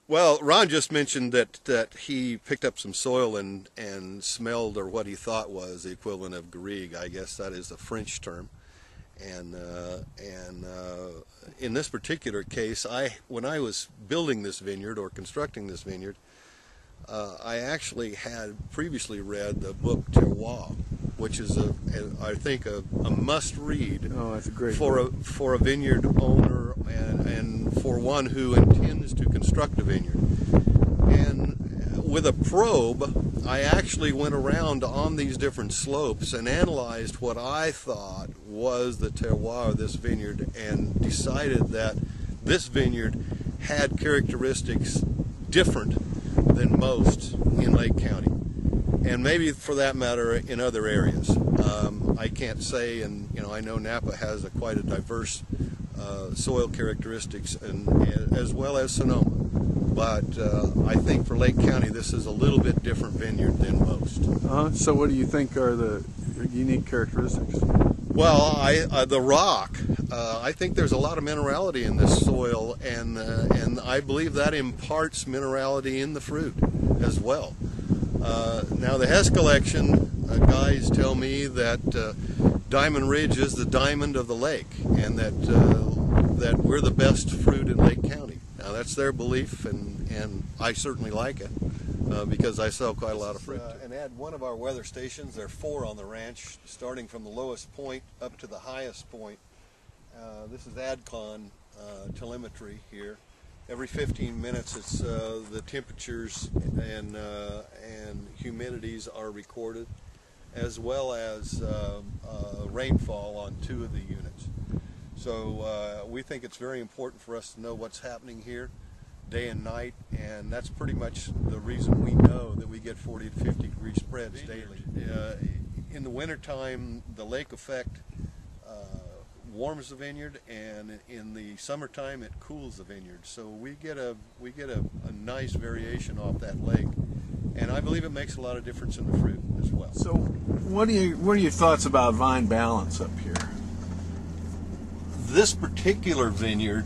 Well, Ron just mentioned that he picked up some soil and smelled, or what he thought was the equivalent of garrigue. I guess that is a French term. And in this particular case, when I was building this vineyard or constructing this vineyard, I actually had previously read the book Terroir, which is I think a must-read. Oh, that's a great book for a vineyard owner and for one who intends to construct a vineyard. And with a probe, I actually went around on these different slopes and analyzed what I thought was the terroir of this vineyard, and decided that this vineyard had characteristics different than most in Lake County, and maybe for that matter in other areas. I can't say, and I know Napa has quite a diverse soil characteristics, and as well as Sonoma. But I think for Lake County, this is a little bit different vineyard than most. So what do you think are the unique characteristics? Well, the rock. I think there's a lot of minerality in this soil, and I believe that imparts minerality in the fruit as well. Now the Hess collection guys tell me that Diamond Ridge is the diamond of the lake, and that we're the best fruit in Lake County. Now that's their belief, and I certainly like it because I sell quite a lot of fruit. And add one of our weather stations. There are 4 on the ranch, starting from the lowest point up to the highest point. This is AdCon telemetry here. Every 15 minutes, it's the temperatures and humidities are recorded, as well as rainfall on 2 of the units. So we think it's very important for us to know what's happening here day and night, and that's pretty much the reason we know that we get 40 to 50 degree spreads daily. In the wintertime, the lake effect warms the vineyard, and in the summertime it cools the vineyard. So we get a nice variation off that lake, and I believe it makes a lot of difference in the fruit as well. So what are your thoughts about vine balance up here? This particular vineyard,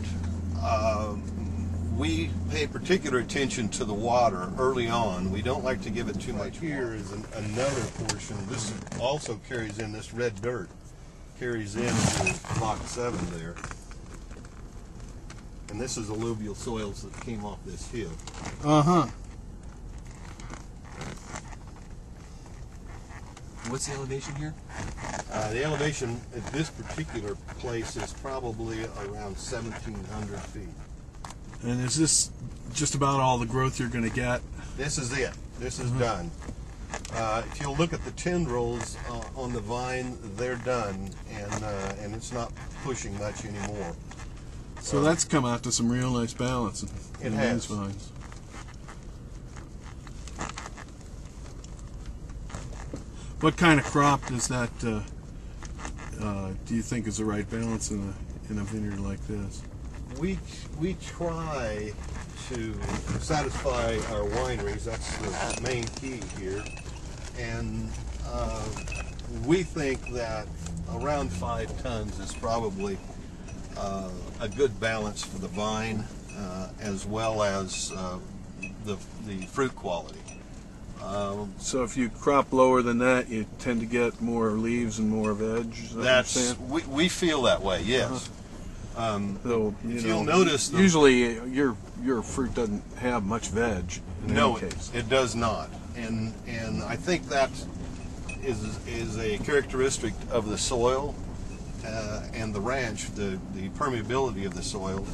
we pay particular attention to the water early on. We don't like to give it too much. Here is another portion. This also carries in this red dirt. Carries into block 7 there. And this is alluvial soils that came off this hill. What's the elevation here? The elevation at this particular place is probably around 1,700 feet. And is this just about all the growth you're going to get? This is it. This is done. If you'll look at the tendrils on the vine, they're done, and it's not pushing much anymore. So that's come out to some real nice balance in these vines. What kind of crop does that do you think is the right balance in a vineyard like this? We try to satisfy our wineries. That's the main key here. And we think that around 5 tons is probably a good balance for the vine, as well as the fruit quality. So if you crop lower than that, you tend to get more leaves and more veg? We feel that way, yes. Though, you'll notice, usually your fruit doesn't have much veg in any case. It does not. And I think that is a characteristic of the soil and the ranch, the permeability of the soil.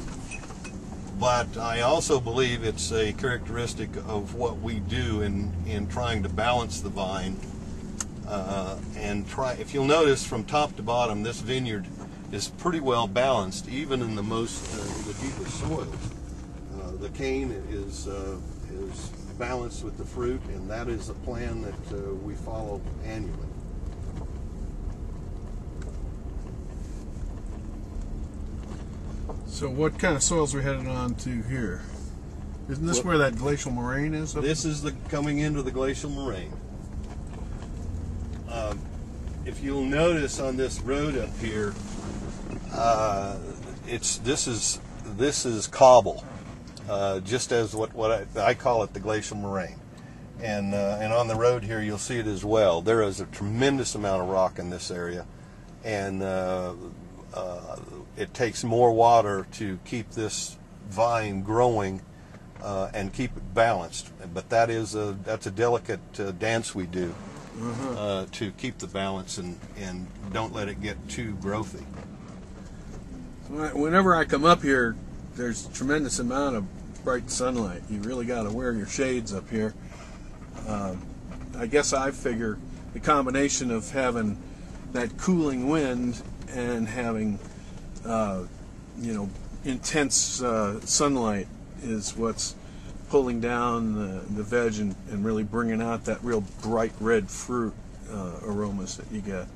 But I also believe it's a characteristic of what we do in trying to balance the vine. If you'll notice from top to bottom, this vineyard is pretty well balanced, even in the deepest soils. The cane is balanced with the fruit, and that is a plan that we follow annually. So what kind of soils are we headed on to here? Isn't this where that glacial moraine is? This is coming into the glacial moraine. If you'll notice on this road up here, this is cobble, just as what I call it, the glacial moraine. And on the road here, you'll see it as well. There is a tremendous amount of rock in this area, and it takes more water to keep this vine growing and keep it balanced. But that's a delicate dance we do to keep the balance and don't let it get too growthy. Whenever I come up here, there's a tremendous amount of bright sunlight. You really got to wear your shades up here. I guess I figure the combination of having that cooling wind and having intense sunlight is what's pulling down the veg and really bringing out that real bright red fruit aromas that you get.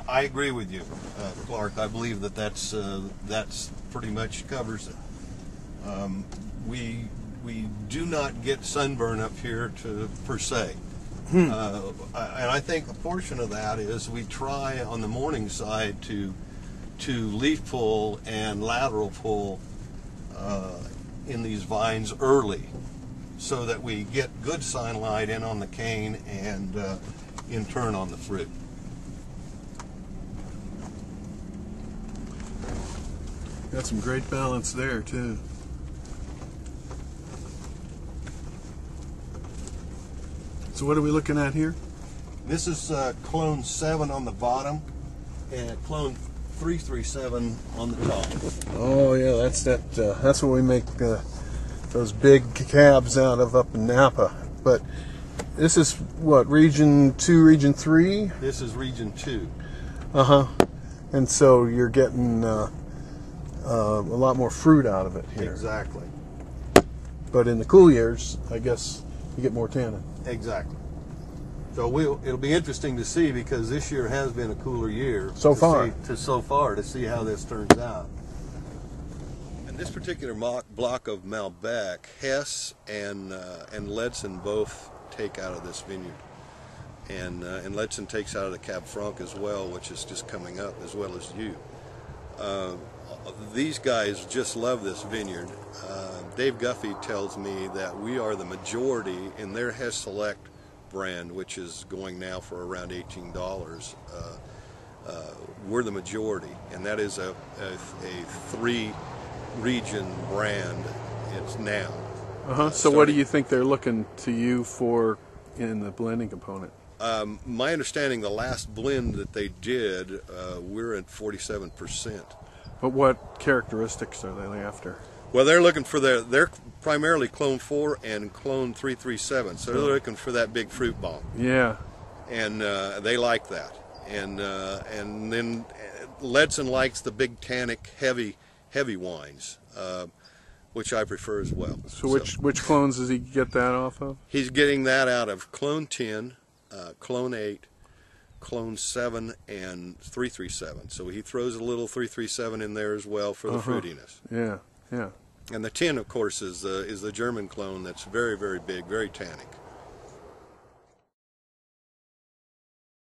I agree with you, Clark. I believe that's pretty much covers it. We do not get sunburn up here per se. And I think a portion of that is we try on the morning side to leaf pull and lateral pull in these vines early, so that we get good sunlight in on the cane and in turn on the fruit. Got some great balance there too. So what are we looking at here? This is clone 7 on the bottom and clone 337 on the top. Oh yeah, that's what we make those big cabs out of up in Napa. But this is what, region 2, region 3? This is region 2. And so you're getting a lot more fruit out of it here. Exactly. But in the cool years, I guess you get more tannin. Exactly. So it'll be interesting to see, because this year has been a cooler year so far to see how this turns out. And this particular block of Malbec, Hess and Ledson both take out of this vineyard, and Ledson takes out of the Cab Franc as well, which is just coming up, as well as you. These guys just love this vineyard. Dave Guffey tells me that we are the majority in their Hess Select brand, which is going now for around $18. We're the majority, and that is a 3-region brand. It's now. So what do you think they're looking to you for in the blending component? My understanding, the last blend that they did, we're at 47%. But what characteristics are they after? Well, they're looking for they're primarily clone 4 and clone 337, so they're looking for that big fruit bomb. Yeah. And they like that. And then Ledson likes the big tannic, heavy wines, which I prefer as well. So which clones does he get that off of? He's getting that out of clone 10, clone 8, clone 7, and 337. So he throws a little 337 in there as well for the fruitiness. Yeah, yeah. And the 10, of course, is the German clone that's very, very big, very tannic.